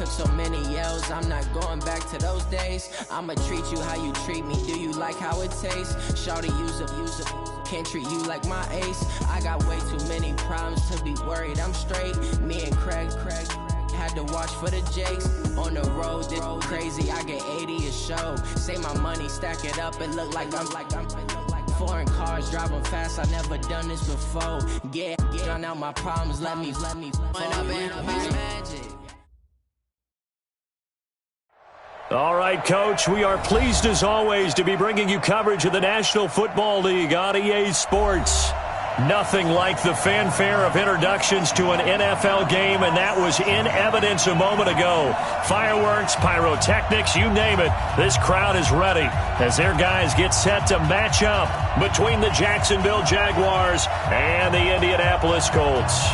took so many yells, I'm not going back to those days. I'ma treat you how you treat me, do you like how it tastes? Shawty, use a, can't treat you like my ace. I got way too many problems to be worried, I'm straight. Me and Craig had to watch for the Jakes. On the road, this crazy, I get 80 a show. Say my money, stack it up, it look like I'm foreign cars, driving fast, I never done this before. Drown out my problems, let me magic. All right, Coach, we are pleased as always to be bringing you coverage of the National Football League on EA Sports. Nothing like the fanfare of introductions to an NFL game, and that was in evidence a moment ago. Fireworks, pyrotechnics, you name it. This crowd is ready as their guys get set to match up between the Jacksonville Jaguars and the Indianapolis Colts.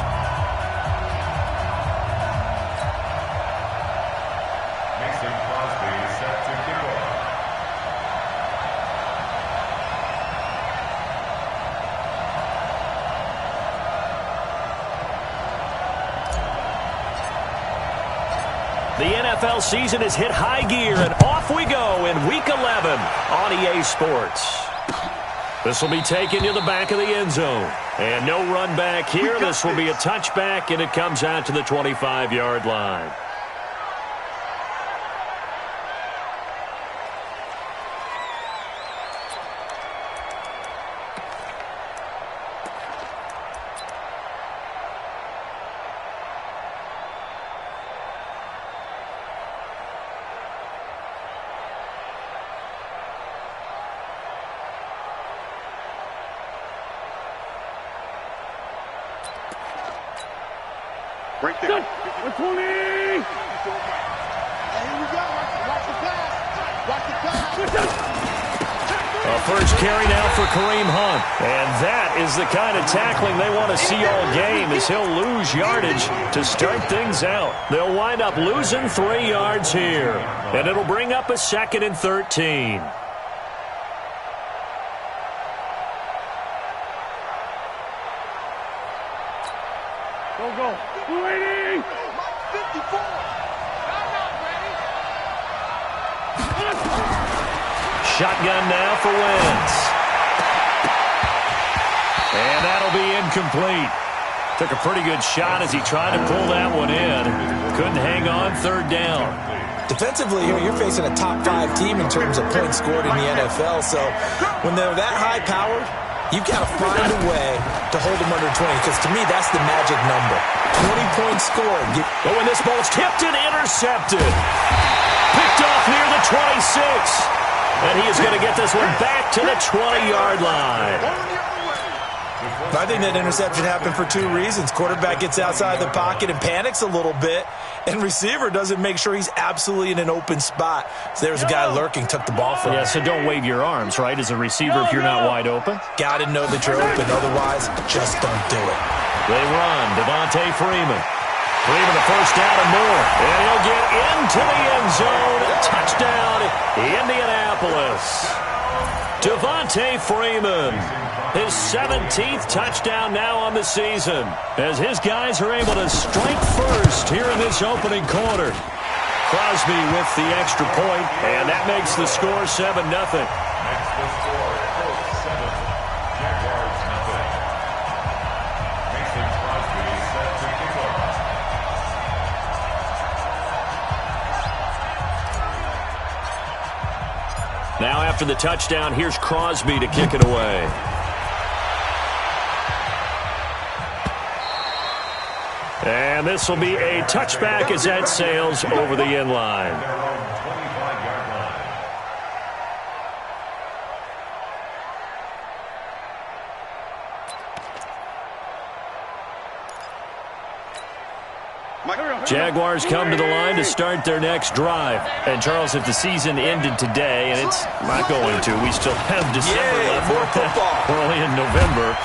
The NFL season has hit high gear, and off we go in Week 11 on EA Sports. This will be taken to the back of the end zone. And no run back here. This will be a touchback, and it comes out to the 25-yard line. Right there. 20! Here we go. Watch the pass. Watch the pass. A first carry now for Kareem Hunt. And that is the kind of tackling they want to see all game, as he'll lose yardage to start things out. They'll wind up losing 3 yards here. And it'll bring up a 2nd and 13. Go. 280. 54. Shotgun now for Wentz. And that'll be incomplete. Took a pretty good shot as he tried to pull that one in. Couldn't hang on, 3rd down. Defensively here, you're facing a top 5 team in terms of points scored in the NFL. So when they're that high-powered, you've got to find a way to hold them under 20, because to me, that's the magic number. 20 points scored. Oh, and this ball's tipped and intercepted. Picked off near the 26. And he is going to get this one back to the 20-yard line. I think that interception happened for 2 reasons. Quarterback gets outside the pocket and panics a little bit, and receiver doesn't make sure he's absolutely in an open spot. So there's a guy lurking, took the ball from him. Yeah, so don't wave your arms, right, as a receiver if you're not wide open. Got to know that you're open. Otherwise, just don't do it. They run. Devontae Freeman. Freeman the first down and more. And he'll get into the end zone. Touchdown, Indianapolis. Devontae Freeman. His 17th touchdown now on the season, as his guys are able to strike first here in this opening quarter. Crosby with the extra point, and that makes the score 7-0. Makes the score 7. Jaguars 0. Mason Crosby set to kick off. Now after the touchdown, here's Crosby to kick it away. And this will be a touchback as that sails over the end line. Jaguars come to the line to start their next drive. And, Charles, if the season ended today, and it's not going to, we still have December left. We're only in November.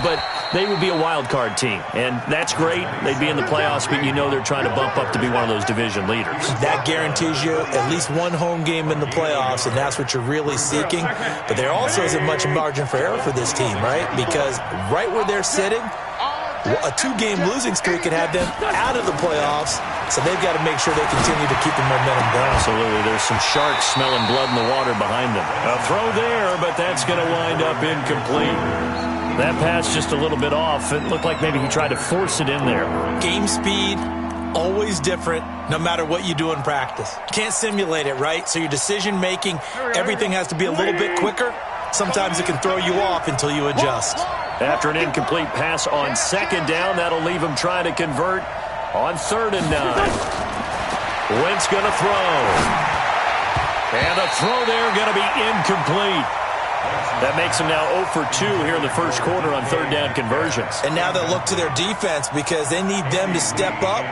But they would be a wild card team, and that's great. They'd be in the playoffs, but you know they're trying to bump up to be one of those division leaders. That guarantees you at least one home game in the playoffs, and that's what you're really seeking. But there also isn't much margin for error for this team, right? Because right where they're sitting, A 2-game losing streak could have them out of the playoffs, so they've got to make sure they continue to keep the momentum going. Absolutely. There's some sharks smelling blood in the water behind them. A throw there, but that's going to wind up incomplete. That pass just a little bit off. It looked like maybe he tried to force it in there. Game speed, always different, no matter what you do in practice. You can't simulate it, right? So your decision-making, everything has to be a little bit quicker. Sometimes it can throw you off until you adjust. After an incomplete pass on second down, that'll leave him trying to convert on 3rd and 9. Wentz going to throw. And the throw there going to be incomplete. That makes him now 0 for 2 here in the first quarter on 3rd down conversions. And now they'll look to their defense because they need them to step up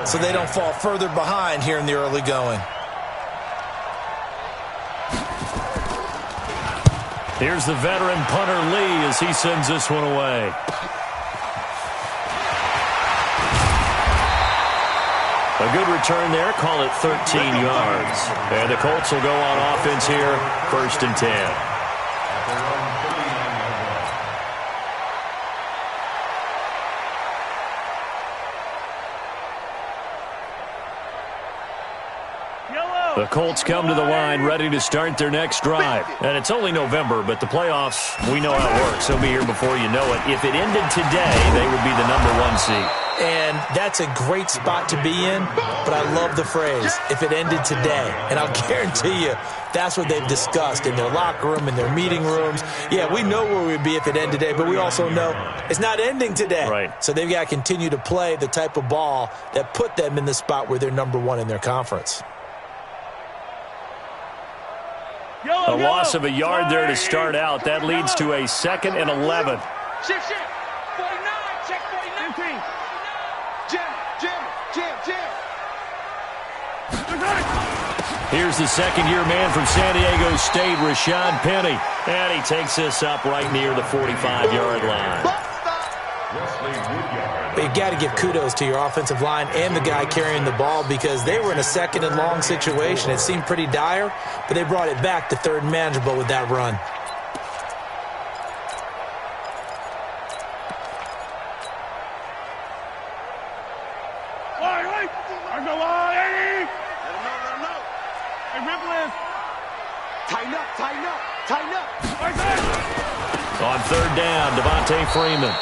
so they don't fall further behind here in the early going. Here's the veteran punter Lee as he sends this one away. A good return there. Call it 13 yards. And the Colts will go on offense here, 1st and 10. The Colts come to the line ready to start their next drive. And it's only November, but the playoffs, we know how it works. They'll be here before you know it. If it ended today, they would be the #1 seed. And that's a great spot to be in, but I love the phrase, if it ended today. And I'll guarantee you, that's what they've discussed in their locker room, in their meeting rooms. Yeah, we know where we'd be if it ended today, but we also know it's not ending today. Right. So they've got to continue to play the type of ball that put them in the spot where they're #1 in their conference. A loss of a yard there to start out. That leads to a 2nd and 11. Shift. 49. Check 49. Jim. Here's the second-year man from San Diego State, Rashad Penny. And he takes this up right near the 45-yard line. But you got to give kudos to your offensive line and the guy carrying the ball because they were in a 2nd and long situation. It seemed pretty dire, but they brought it back to 3rd and manageable with that run. On 3rd down, Devontae Freeman.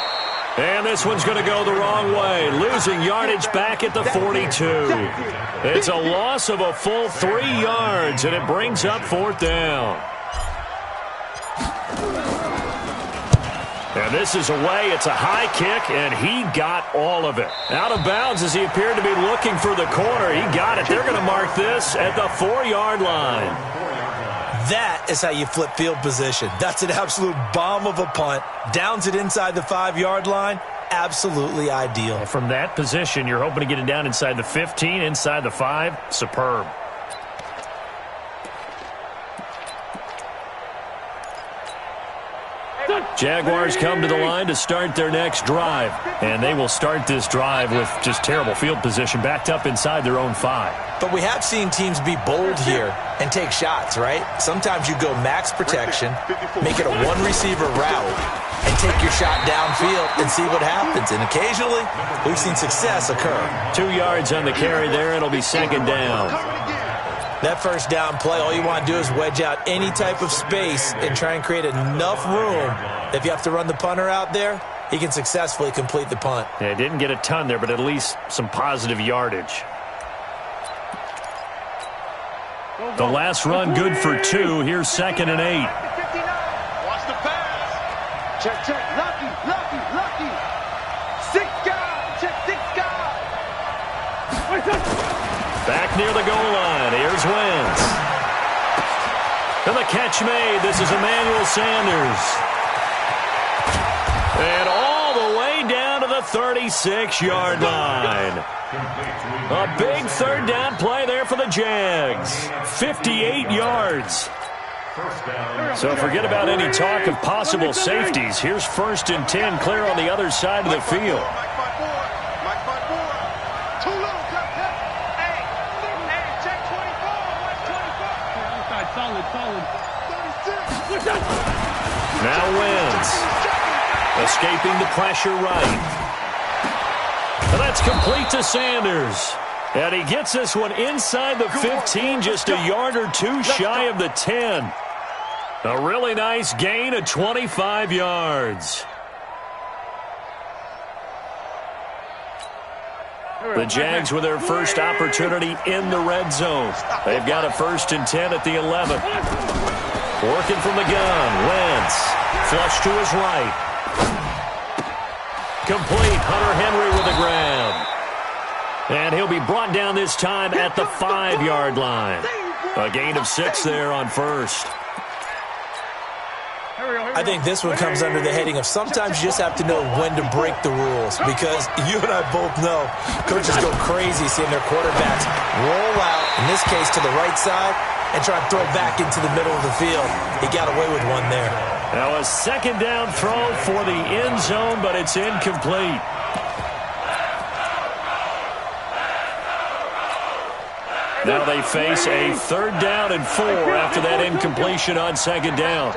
And this one's going to go the wrong way, losing yardage back at the 42. It's a loss of a full 3 yards, and it brings up 4th down. And this is away. It's a high kick, and he got all of it. Out of bounds as he appeared to be looking for the corner. He got it. They're going to mark this at the 4-yard line. That is how you flip field position. That's an absolute bomb of a punt. Downs it inside the 5-yard line. Absolutely ideal. And from that position, you're hoping to get it down inside the 15, inside the 5. Superb. Jaguars come to the line to start their next drive. And they will start this drive with just terrible field position, backed up inside their own 5. But we have seen teams be bold here and take shots, right? Sometimes you go max protection, make it a 1-receiver route, and take your shot downfield and see what happens. And occasionally, we've seen success occur. 2 yards on the carry there. It'll be 2nd down. That 1st down play, all you want to do is wedge out any type of space and try and create enough room. If you have to run the punter out there, he can successfully complete the punt. Yeah, didn't get a ton there, but at least some positive yardage. The last run good for 2. Here's 2nd and 8. Watch the pass. Check. Lucky. 6 guys. Check 6 guys. Back near the goal line. Here's Wentz. And the catch made. This is Emmanuel Sanders. And all the way down to the 36-yard line. A big 3rd down play there for the Jags. 58 yards. So forget about any talk of possible safeties. Here's 1st and 10 clear on the other side of the field. Now Wentz. Escaping the pressure right. And that's complete to Sanders. And he gets this one inside the 15, just a yard or two shy of the 10. A really nice gain of 25 yards. The Jags with their first opportunity in the red zone. They've got a 1st and 10 at the 11. Working from the gun, Wentz. Flush to his right. Complete, Hunter Henry with a grab. And he'll be brought down this time at the 5-yard line. A gain of 6 there on 1st. I think this one comes under the heading of sometimes you just have to know when to break the rules, because you and I both know coaches go crazy seeing their quarterbacks roll out, in this case to the right side, and try to throw back into the middle of the field. He got away with one there. Now a 2nd down throw for the end zone, but it's incomplete. Now they face a 3rd down and 4 after that incompletion on 2nd down.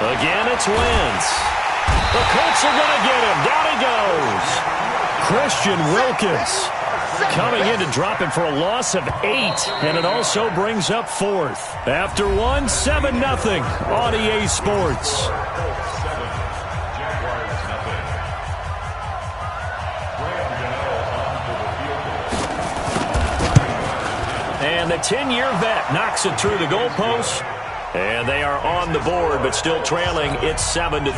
Again, it's Wentz. The Colts are going to get him. Down he goes. Christian Wilkins coming in to drop him for a loss of 8, and it also brings up 4th. After 1, 7-0 on EA Sports. And the 10-year vet knocks it through the goalpost. And they are on the board, but still trailing. It's 7-3.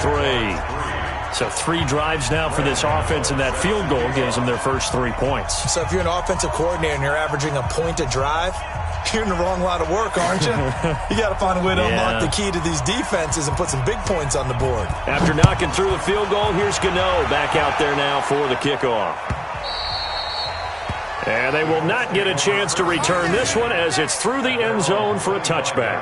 So 3 drives now for this offense, and that field goal gives them their first 3 points. So if you're an offensive coordinator and you're averaging a point a drive, you're in the wrong line of work, aren't you? You got to find a way to unlock the key to these defenses and put some big points on the board. After knocking through the field goal, here's Gano back out there now for the kickoff. And they will not get a chance to return this one as it's through the end zone for a touchback.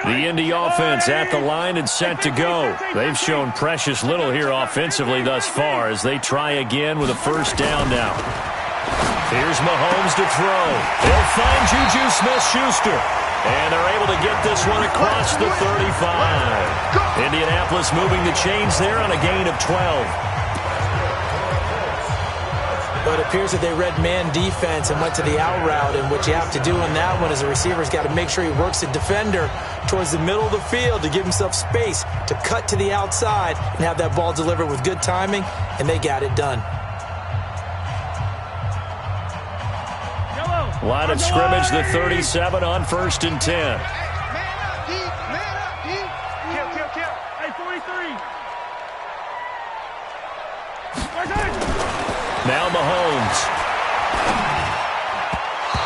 The Indy offense at the line and set to go. They've shown precious little here offensively thus far as they try again with a 1st down now. Here's Mahomes to throw. They'll find Juju Smith-Schuster. And they're able to get this one across the 35. Indianapolis moving the chains there on a gain of 12. But it appears that they read man defense and went to the out route, and what you have to do in that one is the receiver's got to make sure he works the defender towards the middle of the field to give himself space to cut to the outside and have that ball delivered with good timing, and they got it done. Line of scrimmage, the 37 on 1st and 10. Man up, D. Man up, D. Kill. Hey, 43. Now Mahomes.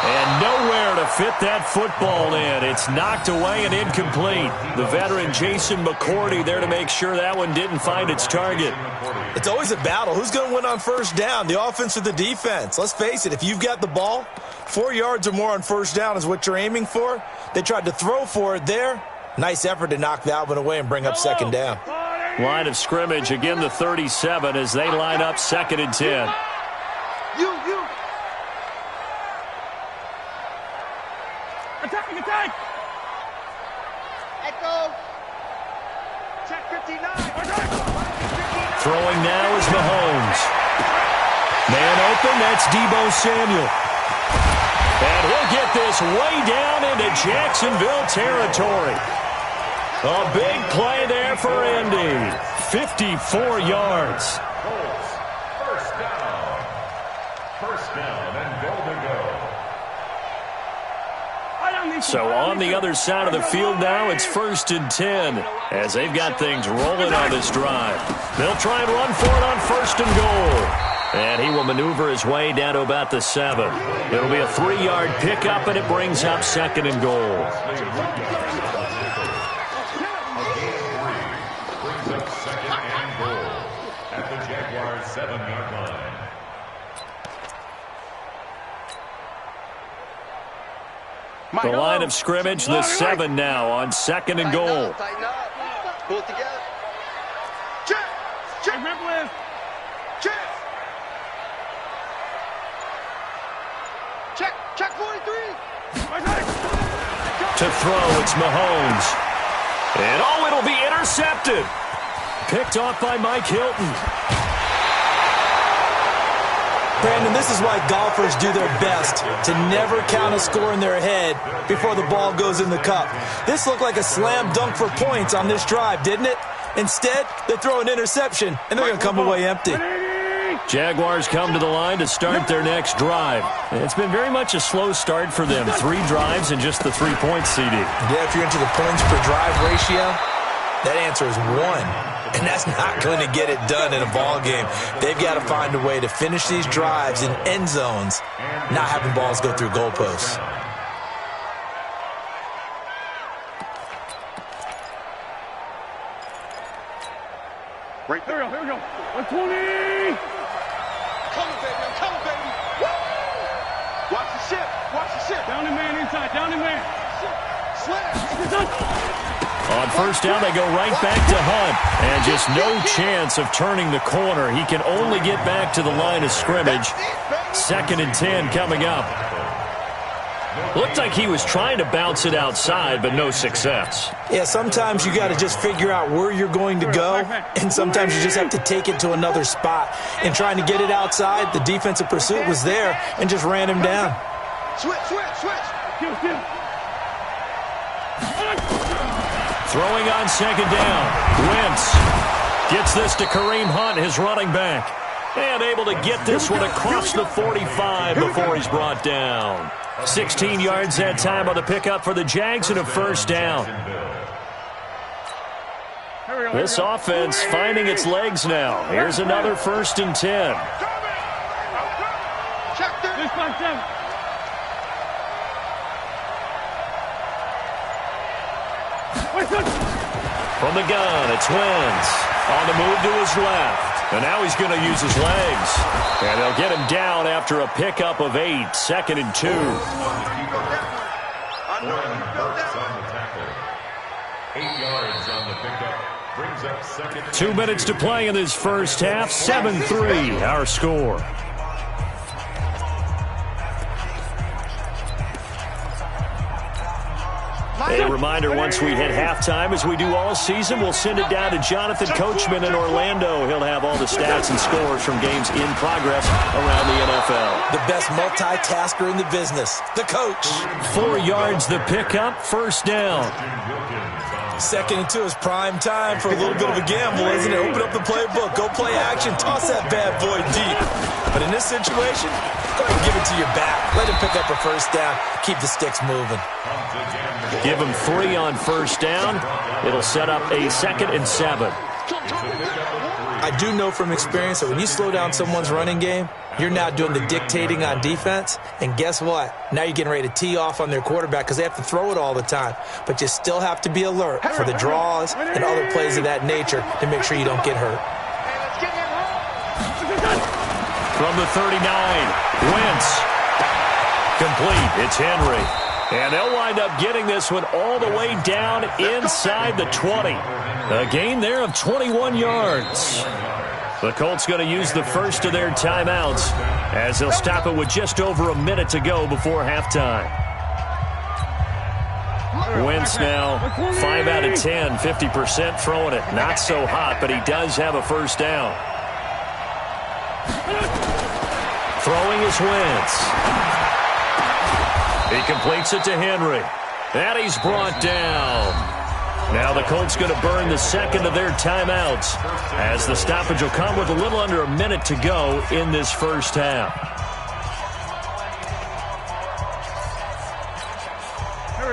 And nowhere to fit that football in. It's knocked away and incomplete. The veteran Jason McCourty there to make sure that one didn't find its target. It's always a battle. Who's going to win on 1st down, the offense or the defense? Let's face it, if you've got the ball, 4 yards or more on 1st down is what you're aiming for. They tried to throw for it there. Nice effort to knock that one away and bring up 2nd down. Line of scrimmage, again the 37 as they line up 2nd and 10. You. Attack! Echo. Check 59. Throwing now is Mahomes. Man open, that's Deebo Samuel. And he'll get this way down into Jacksonville territory. A big play there for Indy. 54 yards. First down and goal to go. So on the other side of the field now, it's 1st and 10 as they've got things rolling on this drive. They'll try and run for it on 1st and goal. And he will maneuver his way down to about the 7. It'll be a 3-yard pickup, and it brings up 2nd and goal. Brings up 2nd and goal at the Jaguars' 7-yard line. The line of scrimmage, the 7 now on 2nd and goal. Tighten up. Pull it together. Check. Check. Check. Check. Check 43. To throw, it's Mahomes. And it'll be intercepted. Picked off by Mike Hilton. Brandon, this is why golfers do their best to never count a score in their head before the ball goes in the cup. This looked like a slam dunk for points on this drive, didn't it? Instead, they throw an interception, and they're going to come away empty. Jaguars come to the line to start their next drive. It's been very much a slow start for them. 3 drives and just the 3 points, CD. Yeah, if you're into the points per drive ratio, that answer is 1. And that's not going to get it done in a ball game. They've got to find a way to finish these drives in end zones, not having balls go through goalposts. Right there. Here we go. 120. Coming, baby. I'm coming, baby. Woo! Watch the ship. Watch the ship. Down the man inside. Down the man. Slap. On first down, they go right back to Hunt. And just no chance of turning the corner. He can only get back to the line of scrimmage. 2nd and 10 coming up. Looked like he was trying to bounce it outside, but no success. Yeah, sometimes you got to just figure out where you're going to go, and sometimes you just have to take it to another spot. And trying to get it outside, the defensive pursuit was there and just ran him down. Switch. Throwing on 2nd down. Wentz gets this to Kareem Hunt, his running back. And able to get this one across the 45 before he's brought down. 16 yards that time on the pickup for the Jags and a first down. This offense finding its legs now. Here's another 1st and 10. From the gun, it's Wentz. On the move to his left. And now he's going to use his legs. And they'll get him down after a pickup of 8. 2nd and 2. 8 yards on the pickup. Brings up 2nd. 2 minutes to play in this first half. 7-3 our score. A reminder, once we hit halftime, as we do all season, we'll send it down to Jonathan Coachman in Orlando. He'll have all the stats and scores from games in progress around the NFL. The best multitasker in the business, the coach. 4 yards the pickup, first down. 2nd and 2 is prime time for a little bit of a gamble, isn't it? Open up the playbook, go play action, toss that bad boy deep. But in this situation, go ahead and give it to your back. Let him pick up a first down, keep the sticks moving. Give him 3 on first down. It'll set up a 2nd and 7. I do know from experience that when you slow down someone's running game, you're now doing the dictating on defense. And guess what? Now you're getting ready to tee off on their quarterback because they have to throw it all the time. But you still have to be alert for the draws and other plays of that nature to make sure you don't get hurt. From the 39, Wentz. Complete. It's Henry. And they'll wind up getting this one all the way down inside the 20. A gain there of 21 yards. The Colts going to use the first of their timeouts as they'll stop it with just over a minute to go before halftime. Wentz now 5 out of 10, 50% throwing it. Not so hot, but he does have a first down. Throwing is Wentz. He completes it to Henry. And he's brought down. Now the Colts going to burn the 2nd of their timeouts as the stoppage will come with a little under a minute to go in this first half.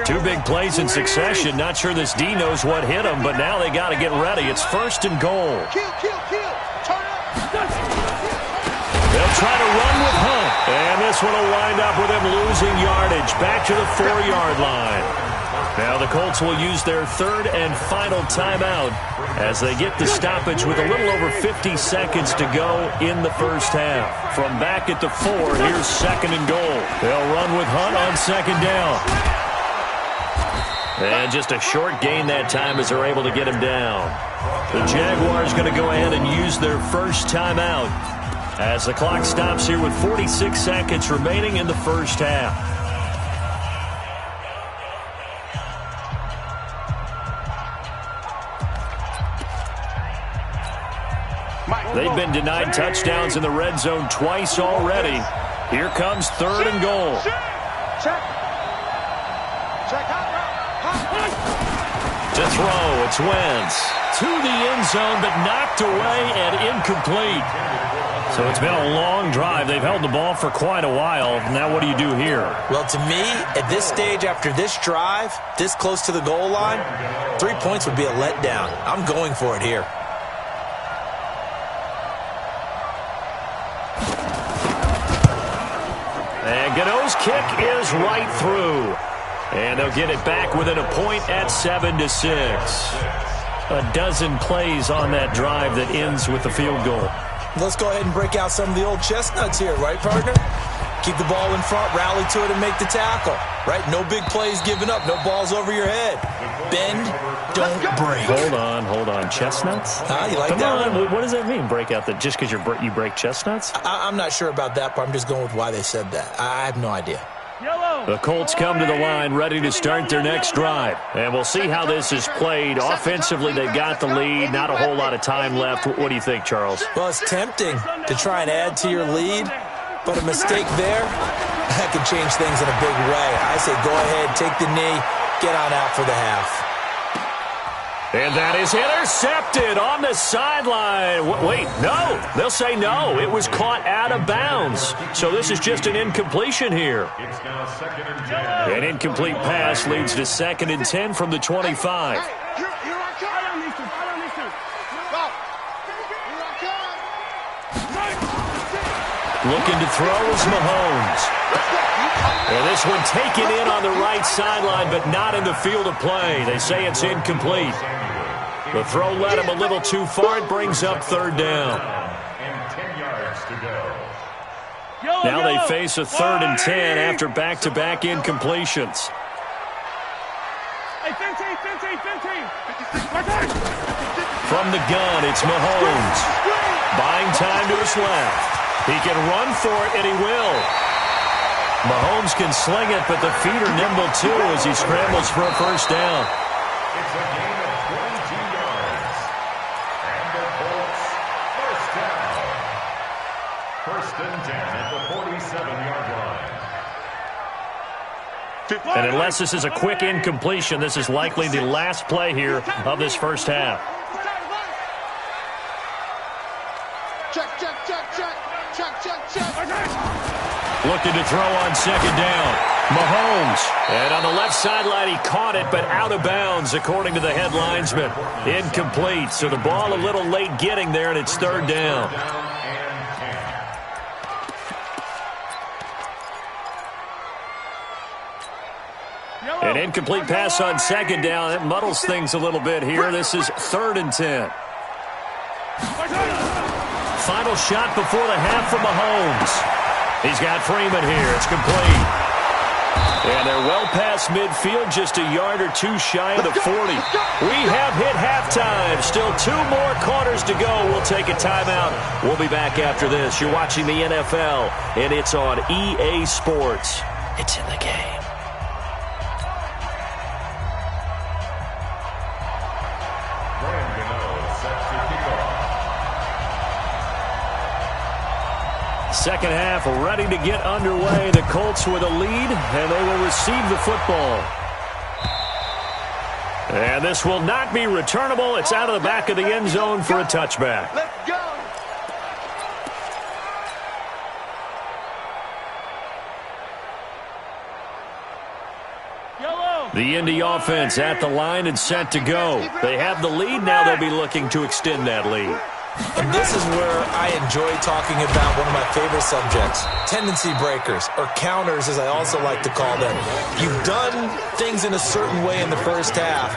Two big plays in succession. Not sure this D knows what hit him, but now they got to get ready. It's 1st and goal. They'll try to run with Hunt. And this one will wind up with him losing yardage back to the 4-yard line. Now the Colts will use their 3rd and final timeout as they get the stoppage with a little over 50 seconds to go in the first half. From back at the 4, here's 2nd and goal. They'll run with Hunt on 2nd down. And just a short gain that time as they're able to get him down. The Jaguars going to go ahead and use their first timeout as the clock stops here with 46 seconds remaining in the first half. They've been denied touchdowns in the red zone twice already. Here comes 3rd and goal. To throw, it's Wentz. To the end zone, but knocked away and incomplete. So it's been a long drive. They've held the ball for quite a while. Now what do you do here? Well, to me, at this stage after this drive, this close to the goal line, 3 points would be a letdown. I'm going for it here. And Gano's kick is right through. And they'll get it back within a point at 7-6. A dozen plays on that drive that ends with the field goal. Let's go ahead and break out some of the old chestnuts here, right, partner? Keep the ball in front, rally to it, and make the tackle, right? No big plays given up, no balls over your head. Bend, don't break. Hold on. Chestnuts? You like Come that on, one? what does that mean, break out that just because you break chestnuts? I'm not sure about that, but I'm just going with why they said that. I have no idea. The Colts come to the line ready to start their next drive. And we'll see how this is played. Offensively, they've got the lead. Not a whole lot of time left. What do you think, Charles? Well, it's tempting to try and add to your lead, but a mistake there, that can change things in a big way. I say go ahead, take the knee, get on out for the half. And that is intercepted on the sideline. Wait, no. They'll say no. It was caught out of bounds. So this is just an incompletion here. It's now 2nd and 10. An incomplete pass leads to 2nd and 10 from the 25. Here I come. Looking to throw is Mahomes. And this one taken in on the right sideline, but not in the field of play. They say it's incomplete. The throw led him a little too far. It brings up 3rd down. And 10 yards to go. Now they face a 3rd and 10 after back-to-back incompletions. From the gun, it's Mahomes. Buying time to his left. He can run for it, and he will. Mahomes can sling it, but the feet are nimble, too, as he scrambles for a first down. It's a gain of 22 yards. And the Colts, first down. 1st and 10 at the 47-yard line. And unless this is a quick incompletion, this is likely the last play here of this first half. Looking to throw on 2nd down. Mahomes. And on the left sideline, he caught it, but out of bounds, according to the head linesman. Incomplete. So the ball a little late getting there, and it's 3rd down. An incomplete pass on 2nd down. It muddles things a little bit here. This is 3rd and 10. Final shot before the half from Mahomes. He's got Freeman here. It's complete. And they're well past midfield, just a yard or two shy of the 40. We have hit halftime. Still 2 more quarters to go. We'll take a timeout. We'll be back after this. You're watching the NFL, and it's on EA Sports. It's in the game. Second half ready to get underway. The Colts with a lead, and they will receive the football. And this will not be returnable. It's out of the back of the end zone for a touchback. Let's go. The Indy offense at the line and set to go. They have the lead now. They'll be looking to extend that lead. And this is where I enjoy talking about one of my favorite subjects, tendency breakers, or counters as I also like to call them. You've done things in a certain way in the first half,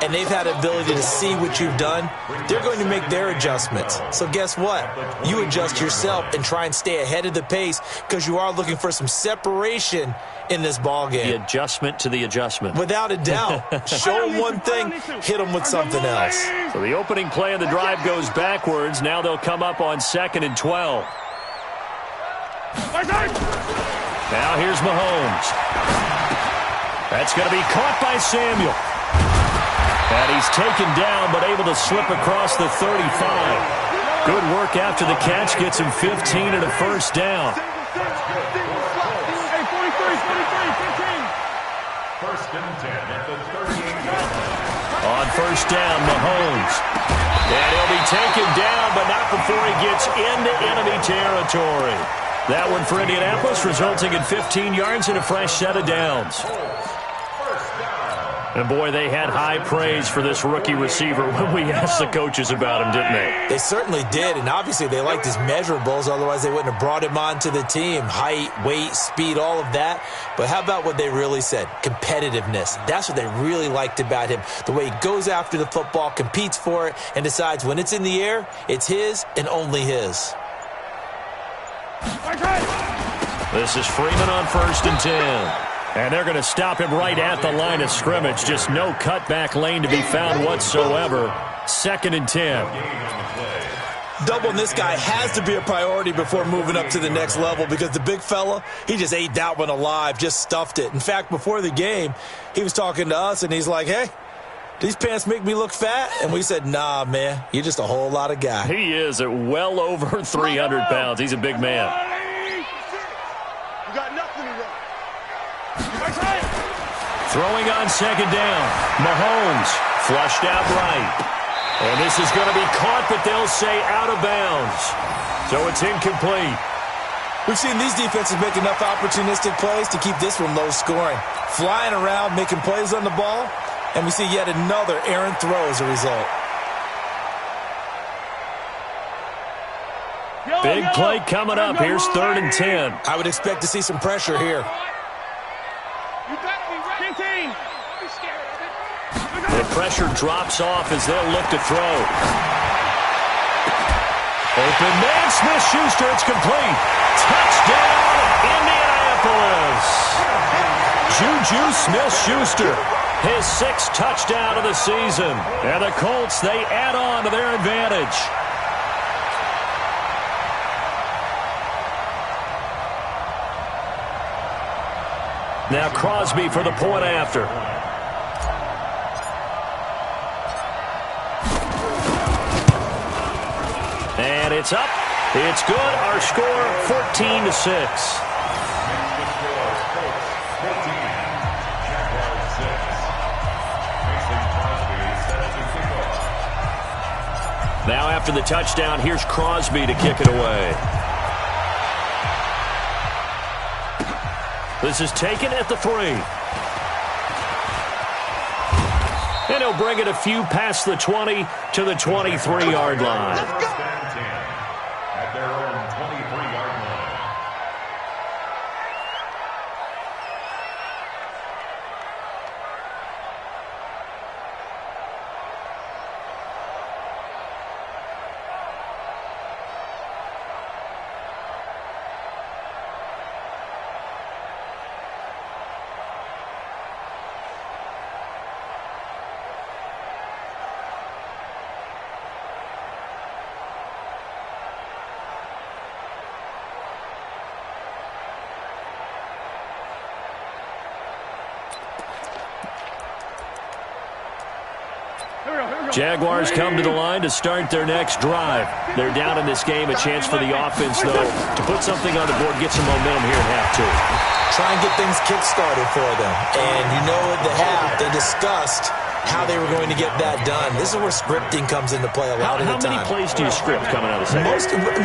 and they've had the ability to see what you've done. They're going to make their adjustments. So guess what? You adjust yourself and try and stay ahead of the pace because you are looking for some separation in this ball game. The adjustment to the adjustment. Without a doubt. Show them one thing, hit them with something else. So the opening play of the drive goes backwards. Now they'll come up on 2nd and 12. Now here's Mahomes. That's going to be caught by Samuel. And he's taken down, but able to slip across the 35. Good work after the catch. Gets him 15 and a first down. First and 10 at the 38-yard line. On first down, Mahomes. And he'll be taken down, but not before he gets into enemy territory. That one for Indianapolis, resulting in 15 yards and a fresh set of downs. And boy, they had high praise for this rookie receiver when we asked the coaches about him, didn't they? They certainly did, and obviously they liked his measurables, otherwise they wouldn't have brought him onto the team. Height, weight, speed, all of that. But how about what they really said? Competitiveness. That's what they really liked about him. The way he goes after the football, competes for it, and decides when it's in the air, it's his and only his. This is Freeman on first and 10. And they're going to stop him right at the line of scrimmage. Just no cutback lane to be found whatsoever. 2nd and 10. Doubling this guy has to be a priority before moving up to the next level because the big fella, he just ate that one alive, just stuffed it. In fact, before the game, he was talking to us, and he's like, hey, these pants make me look fat? And we said, nah, man, you're just a whole lot of guy. He is at well over 300 pounds. He's a big man. You got nothing to run. Throwing on second down. Mahomes flushed out right. And this is going to be caught, but they'll say out of bounds. So it's incomplete. We've seen these defenses make enough opportunistic plays to keep this one low scoring. Flying around, making plays on the ball, and we see yet another errant throw as a result. Big play coming up. Here's 3rd and 10. I would expect to see some pressure here. The pressure drops off as they'll look to throw. Open man, Smith-Schuster, it's complete. Touchdown, Indianapolis. Juju Smith-Schuster, his 6th touchdown of the season. And the Colts, they add on to their advantage. Now Crosby for the point after. And it's up. It's good. Our score, 14-6. Now after the touchdown, here's Crosby to kick it away. This is taken at the 3. And he'll bring it a few past the 20 to the 23-yard line. At their own 23-yard line. Jaguars come to the line to start their next drive. They're down in this game. A chance for the offense, though, to put something on the board, get some momentum here at half 2. Try and get things kick-started for them. And you know at the half, they discussed how they were going to get that done. This is where scripting comes into play a lot of the time. How many plays do you script coming out of the second?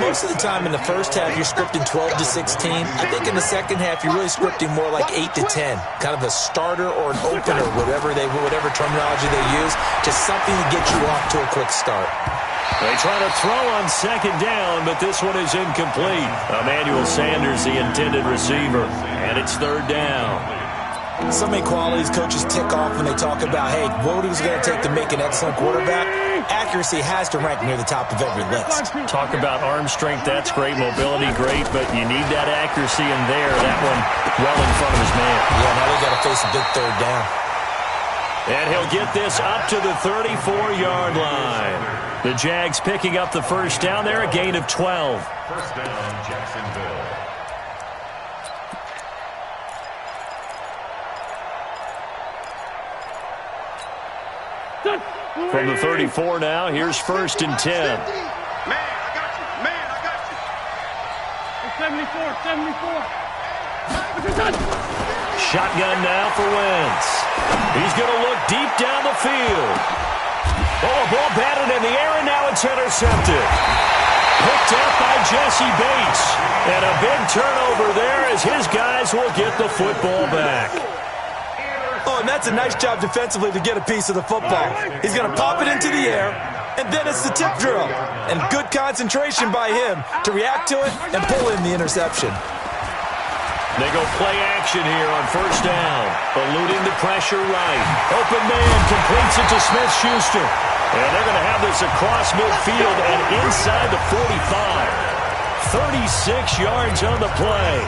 Most of the time in the first half, you're scripting 12 to 16. I think in the second half, you're really scripting more like 8 to 10. Kind of a starter or an opener, whatever terminology they use, just something to get you off to a quick start. They try to throw on second down, but this one is incomplete. Emmanuel Sanders, the intended receiver, and it's third down. So many qualities coaches tick off when they talk about, hey, what is it going to take to make an excellent quarterback? Accuracy has to rank near the top of every list. Talk about arm strength, that's great. Mobility, great, but you need that accuracy in there. That one well in front of his man. Yeah, now they got to face a big third down. And he'll get this up to the 34-yard line. The Jags picking up the first down there, a gain of 12. First down, Jacksonville. From the 34 now, here's first and 10. Man, I got you. Man, I got you. 74. Shotgun now for Wentz. He's going to look deep down the field. Oh, a ball batted in the air, and now it's intercepted. Picked up by Jesse Bates. And a big turnover there as his guys will get the football back. Oh, and that's a nice job defensively to get a piece of the football. He's going to pop it into the air, and then it's the tip drill. And good concentration by him to react to it and pull in the interception. They go play action here on first down. Eluding the pressure right. Open man completes it to Smith-Schuster. And they're going to have this across midfield and inside the 45. 36 yards on the play.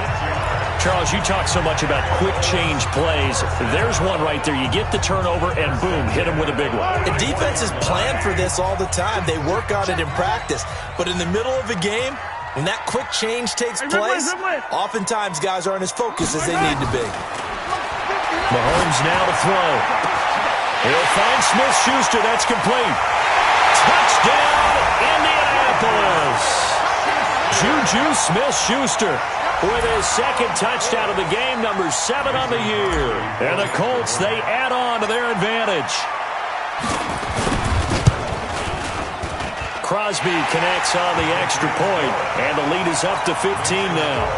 Charles, you talk so much about quick change plays. There's one right there. You get the turnover and boom, hit him with a big one. The defenses plan for this all the time. They work on it in practice. But in the middle of a game, when that quick change takes place, oftentimes guys aren't as focused as they need to be. Mahomes now to throw. He'll find Smith-Schuster. That's complete. Touchdown, Indianapolis. Juju Smith-Schuster with his second touchdown of the game, number 7 on the year. And the Colts, they add on to their advantage. Crosby connects on the extra point, and the lead is up to 15 now.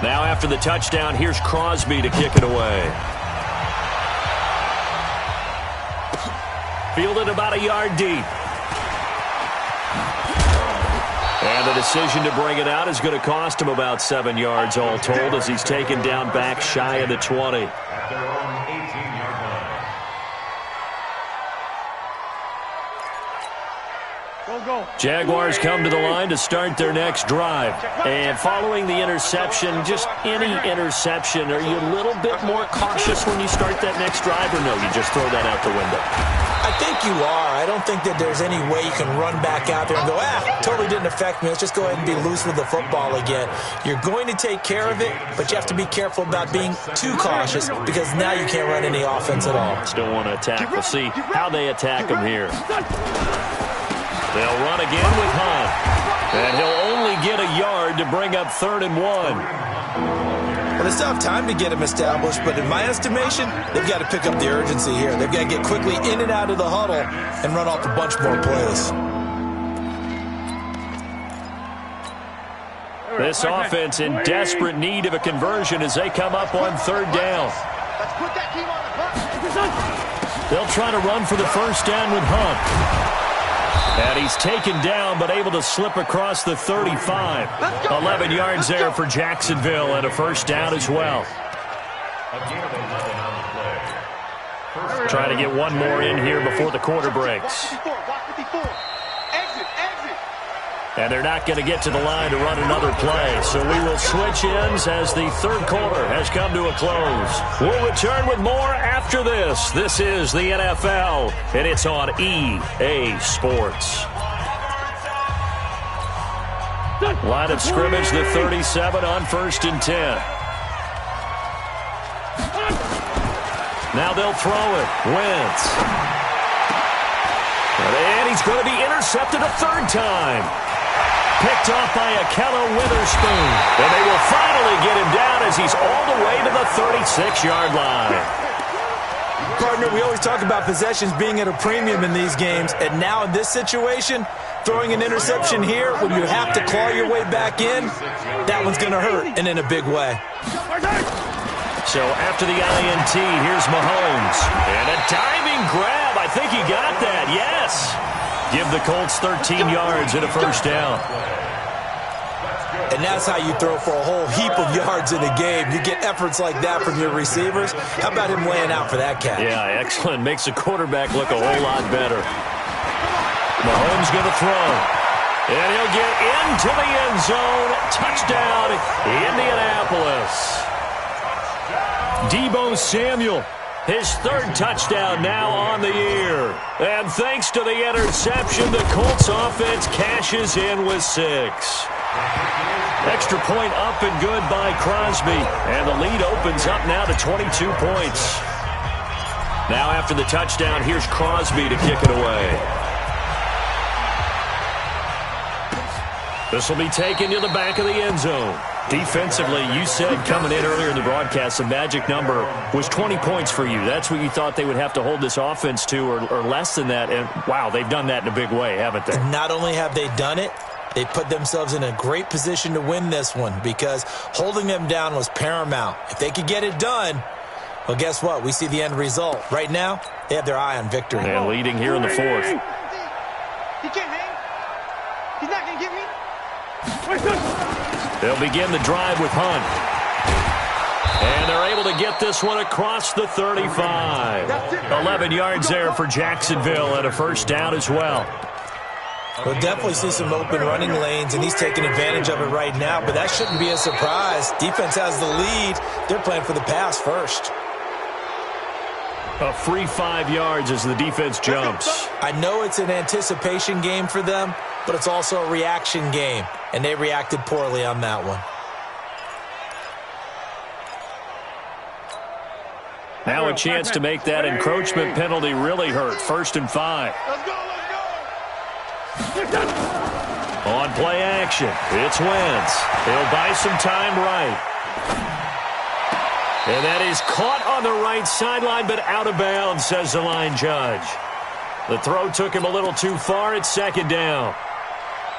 Now after the touchdown, here's Crosby to kick it away. Fielded about a yard deep. And the decision to bring it out is going to cost him about 7 yards all told as he's taken down back shy of the 20. At their own 18-yard line. Jaguars come to the line to start their next drive. And following the interception, just any interception, are you a little bit more cautious when you start that next drive, or no, you just throw that out the window? I think you are. I don't think that there's any way you can run back out there and go, totally didn't affect me. Let's just go ahead and be loose with the football again. You're going to take care of it, but you have to be careful about being too cautious because now you can't run any offense at all. Still want to attack. We'll see how they attack him here. They'll run again with Hunt. And he'll only get a yard to bring up 3rd and 1. Well, they still have time to get him established, but in my estimation, they've got to pick up the urgency here. They've got to get quickly in and out of the huddle and run off a bunch more plays. This offense in desperate need of a conversion as they come up on 3rd down. They'll try to run for the first down with Hunt. And he's taken down, but able to slip across the 35. 11 yards there for Jacksonville, and a first down as well. Trying to get one more in here before the quarter breaks. And they're not going to get to the line to run another play. So we will switch ends as the 3rd quarter has come to a close. We'll return with more after this. This is the NFL, and it's on EA Sports. Line of scrimmage, the 37 on 1st and 10. Now they'll throw it. Wentz. And he's going to be intercepted a 3rd time. Picked off by Akello Witherspoon. And they will finally get him down as he's all the way to the 36-yard line. Pardon Partner, we always talk about possessions being at a premium in these games, and now in this situation, throwing an interception here when you have to claw your way back in, that one's going to hurt, and in a big way. So after the INT, here's Mahomes. And a diving grab. I think he got that. Yes. Give the Colts 13 yards and a first down. And that's how you throw for a whole heap of yards in a game. You get efforts like that from your receivers. How about him laying out for that catch? Yeah, excellent. Makes the quarterback look a whole lot better. Mahomes going to throw. And he'll get into the end zone. Touchdown, Indianapolis. Deebo Samuel, his third touchdown now on the year. And thanks to the interception, the Colts offense cashes in with 6. Extra point up and good by Crosby. And the lead opens up now to 22 points. Now after the touchdown, here's Crosby to kick it away. This will be taken to the back of the end zone. Defensively, you said coming in earlier in the broadcast, the magic number was 20 points for you. That's what you thought they would have to hold this offense to, or less than that. And, wow, they've done that in a big way, haven't they? Not only have they done it, they put themselves in a great position to win this one because holding them down was paramount. If they could get it done, well, guess what? We see the end result. Right now, they have their eye on victory. And leading here in the fourth. He can't hang. He's not going to get me. They'll begin the drive with Hunt. And they're able to get this one across the 35. 11 yards there for Jacksonville and a first down as well. We'll definitely see some open running lanes, and he's taking advantage of it right now, but that shouldn't be a surprise. Defense has the lead. They're playing for the pass first. A free 5 yards as the defense jumps. I know it's an anticipation game for them, but it's also a reaction game, and they reacted poorly on that one. Now a chance to make that encroachment penalty really hurt. 1st and 5. Let's go, let's go. On play action, it's Wentz. He'll buy some time right. And that is caught on the right sideline, but out of bounds, says the line judge. The throw took him a little too far. It's 2nd down.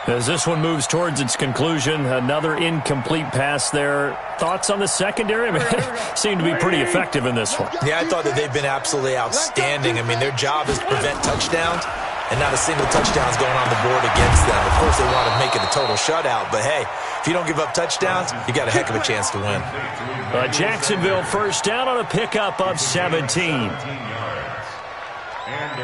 As this one moves towards its conclusion, another incomplete pass there. Thoughts on the secondary? I mean, seem to be pretty effective in this one. Yeah, I thought that they've been absolutely outstanding. I mean, their job is to prevent touchdowns, and not a single touchdown's going on the board against them. Of course, they want to make it a total shutout, but hey, if you don't give up touchdowns, you got a heck of a chance to win. Jacksonville first down on a pickup of 17.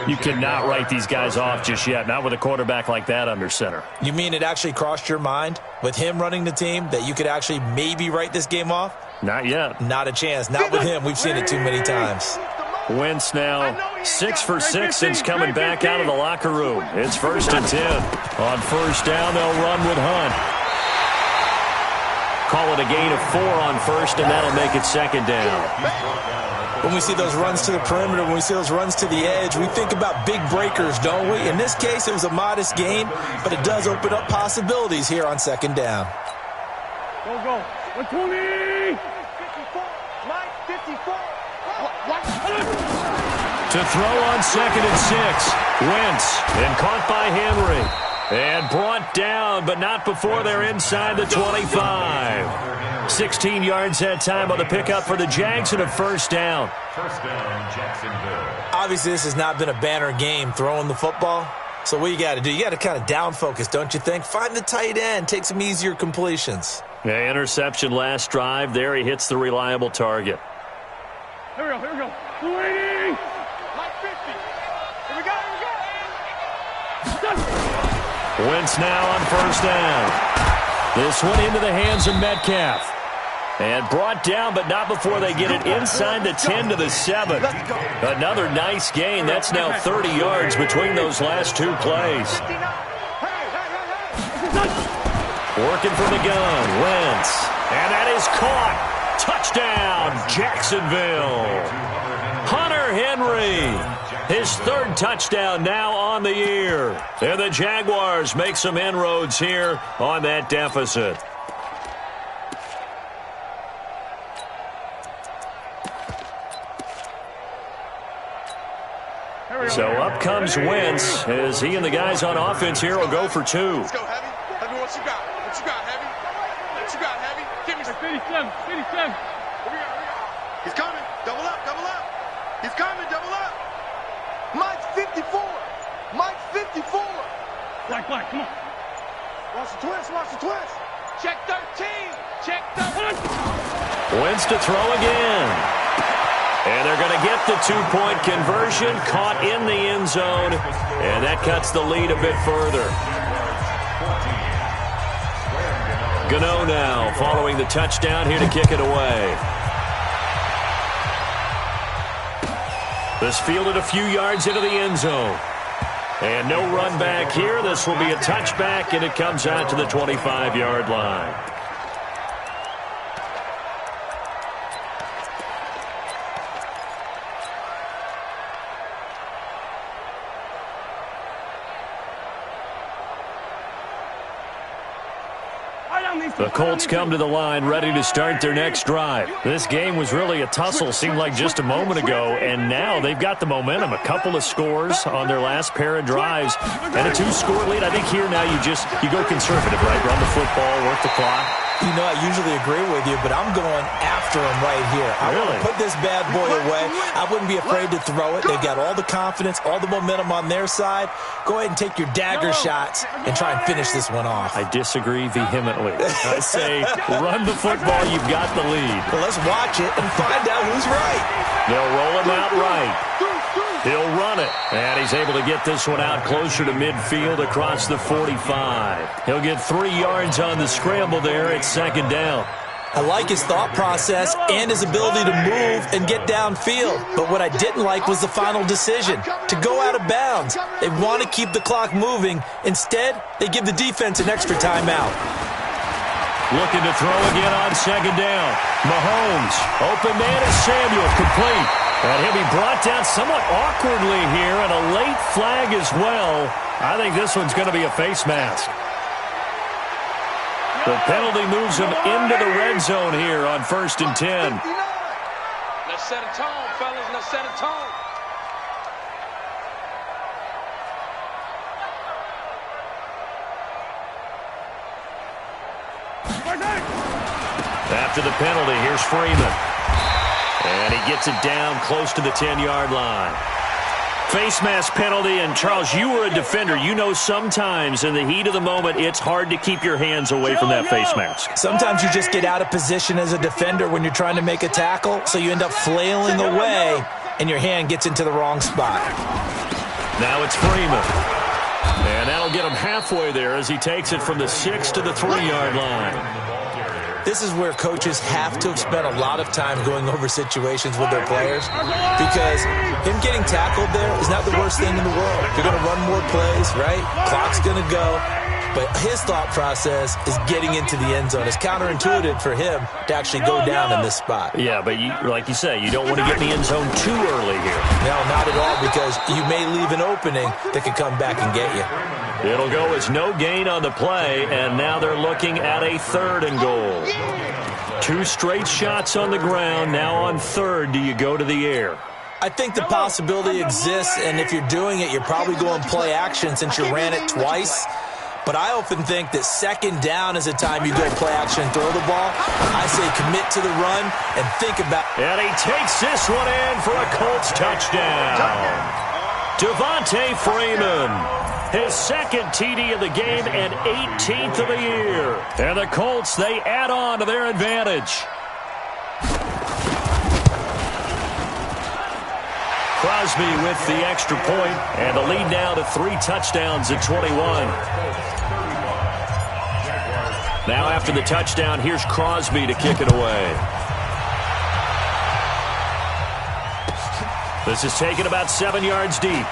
You cannot write these guys off just yet, not with a quarterback like that under center. You mean it actually crossed your mind with him running the team that you could actually maybe write this game off? Not yet. Not a chance. Not with him. We've seen it too many times. Wentz now 6 for 6 since coming back out of the locker room. It's 1st and 10. On first down, they'll run with Hunt. Call it a gain of 4 on first, and that'll make it 2nd down. When we see those runs to the perimeter, when we see those runs to the edge, we think about big breakers, don't we? In this case, it was a modest gain, but it does open up possibilities here on 2nd down. Go, go. 120. 54. Mike, 54. To throw on 2nd and 6. Wentz, and caught by Henry. And brought down, but not before they're inside the 25. 16 yards that time on the pickup for the Jags and a first down. First down, Jacksonville. Obviously, this has not been a banner game throwing the football. So what you got to do, you got to kind of down focus, don't you think? Find the tight end, take some easier completions. Yeah, interception last drive. There he hits the reliable target. Here we go, here we go. 280. Like 50. Here we go, here we go. Wentz now on first down. This one into the hands of Metcalf. And brought down, but not before they get it inside the 10 to the 7. Another nice gain. That's now 30 yards between those last 2 plays. Working from the gun, Wentz. And that is caught. Touchdown, Jacksonville. Hunter Henry. His 3rd touchdown now on the year. And the Jaguars make some inroads here on that deficit. So up comes Wentz as he and the guys on offense here will go for two. Let's go, Heavy. Heavy, what you got? What you got, Heavy? What you got, Heavy? Give me some. 57. He's coming. Double up, double up. He's coming, double up. Mike's 54. Mike's 54. Black, come on. Watch the twist, watch the twist. Check 13. Check 13. Wentz to throw again. And they're going to get the two-point conversion, caught in the end zone, and that cuts the lead a bit further. Gano now following the touchdown here to kick it away. This fielded a few yards into the end zone. And no run back here. This will be a touchback, and it comes out to the 25-yard line. The Colts come to the line ready to start their next drive. This game was really a tussle, seemed like just a moment ago, and now they've got the momentum. A couple of scores on their last pair of drives and a two-score lead. I think here now you go conservative, right? Run the football, work the clock. You know, I usually agree with you, but I'm going after him right here. I want to put this bad boy away. I wouldn't be afraid to throw it. They've got all the confidence, all the momentum on their side. Go ahead and take your dagger shots and try and finish this one off. I disagree vehemently. I say run the football. You've got the lead. Well, let's watch it and find out who's right. They'll roll him out right. He'll run it, and he's able to get this one out closer to midfield across the 45. He'll get 3 yards on the scramble there. It's second down. I like his thought process and his ability to move and get downfield. But what I didn't like was the final decision, to go out of bounds. They want to keep the clock moving. Instead, they give the defense an extra timeout. Looking to throw again on second down. Mahomes, open man is Samuel, complete. And he'll be brought down somewhat awkwardly here, and a late flag as well. I think this one's going to be a face mask. The penalty moves him into the red zone here on 1st and 10. Let's set a tone, fellas. Let's set a tone. After the penalty, here's Freeman. And he gets it down close to the 10-yard line. Face mask penalty, and Charles, you were a defender. You know sometimes in the heat of the moment, it's hard to keep your hands away from that face mask. Sometimes you just get out of position as a defender when you're trying to make a tackle, so you end up flailing away, and your hand gets into the wrong spot. Now it's Freeman. And that'll get him halfway there as he takes it from the 6 to the 3-yard line. This is where coaches have to have spent a lot of time going over situations with their players, because him getting tackled there is not the worst thing in the world. You're going to run more plays, right? Clock's going to go. But his thought process is getting into the end zone. It's counterintuitive for him to actually go down in this spot. Yeah, but like you say, you don't want to get in the end zone too early here. No, not at all, because you may leave an opening that could come back and get you. It'll go as no gain on the play, and now they're looking at a 3rd and goal. 2 straight shots on the ground. Now on 3rd, do you go to the air? I think the possibility exists, and if you're doing it, you're probably going play action since you ran it twice. But I often think that 2nd down is a time you go play action and throw the ball. I say commit to the run and think about... And he takes this one in for a Colts touchdown. Devontae Freeman, his 2nd TD of the game and 18th of the year. And the Colts, they add on to their advantage. Crosby with the extra point, and the lead now to 3 touchdowns at 21. Now after the touchdown, here's Crosby to kick it away. This is taken about 7 yards deep.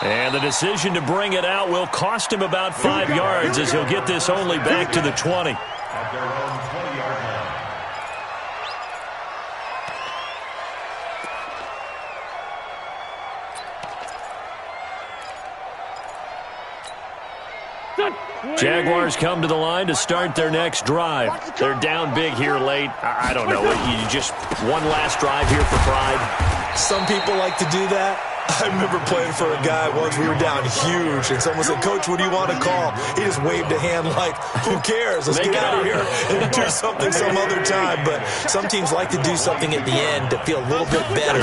And the decision to bring it out will cost him about 5 yards, as he'll get this only back to the 20. At their own 20-yard line. Jaguars come to the line to start their next drive. They're down big here late. I don't know. You just one last drive here for pride. Some people like to do that. I remember playing for a guy once. We were down huge, and someone said, "Coach, what do you want to call?" He just waved a hand like, "Who cares? Let's get out of here and do something some other time." But some teams like to do something at the end to feel a little bit better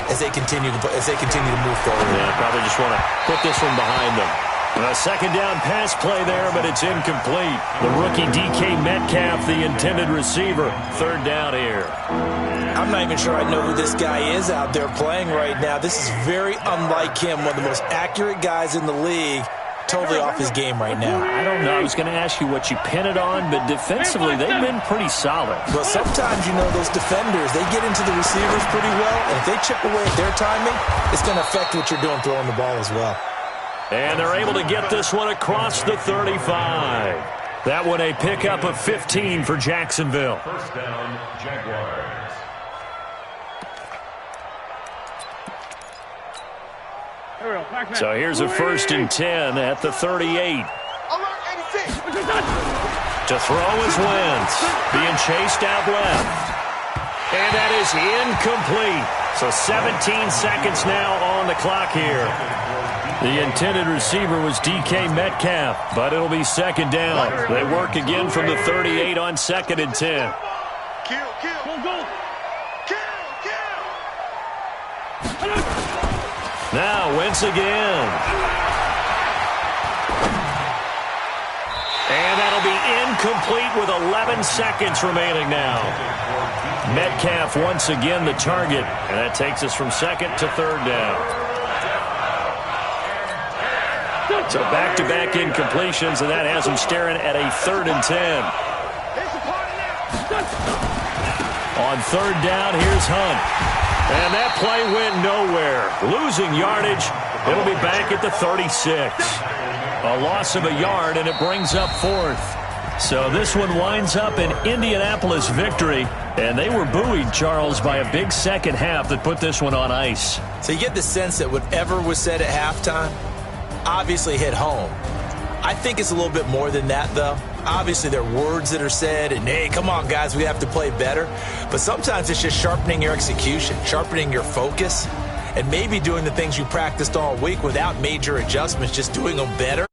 as they continue to move forward. Yeah, probably just want to put this one behind them. A second down pass play there, but it's incomplete. The rookie DK Metcalf, the intended receiver. Third down here. I'm not even sure I know who this guy is out there playing right now. This is very unlike him, one of the most accurate guys in the league. Totally off his game right now. I don't know. I was going to ask you what you pin it on, but defensively, they've been pretty solid. Well, sometimes, those defenders, they get into the receivers pretty well, and if they chip away at their timing, it's going to affect what you're doing throwing the ball as well. And they're able to get this one across the 35. That one a pickup of 15 for Jacksonville. First down, Jaguars. So here's a 1st and 10 at the 38. To throw is Wentz, being chased out left. And that is incomplete. So 17 seconds now on the clock here. The intended receiver was DK Metcalf, but it'll be second down. They work again from the 38 on 2nd and 10. Now Wentz again. And that'll be incomplete with 11 seconds remaining now. Metcalf once again the target, and that takes us from 2nd to 3rd down. So back-to-back incompletions, and that has him staring at a 3rd and 10. On 3rd down, here's Hunt. And that play went nowhere. Losing yardage, it'll be back at the 36. A loss of a yard, and it brings up 4th. So this one winds up an Indianapolis victory, and they were buoyed, Charles, by a big second half that put this one on ice. So you get the sense that whatever was said at halftime obviously hit home. I think it's a little bit more than that, though. Obviously, there are words that are said, and, hey, come on, guys, we have to play better. But sometimes it's just sharpening your execution, sharpening your focus, and maybe doing the things you practiced all week without major adjustments, just doing them better.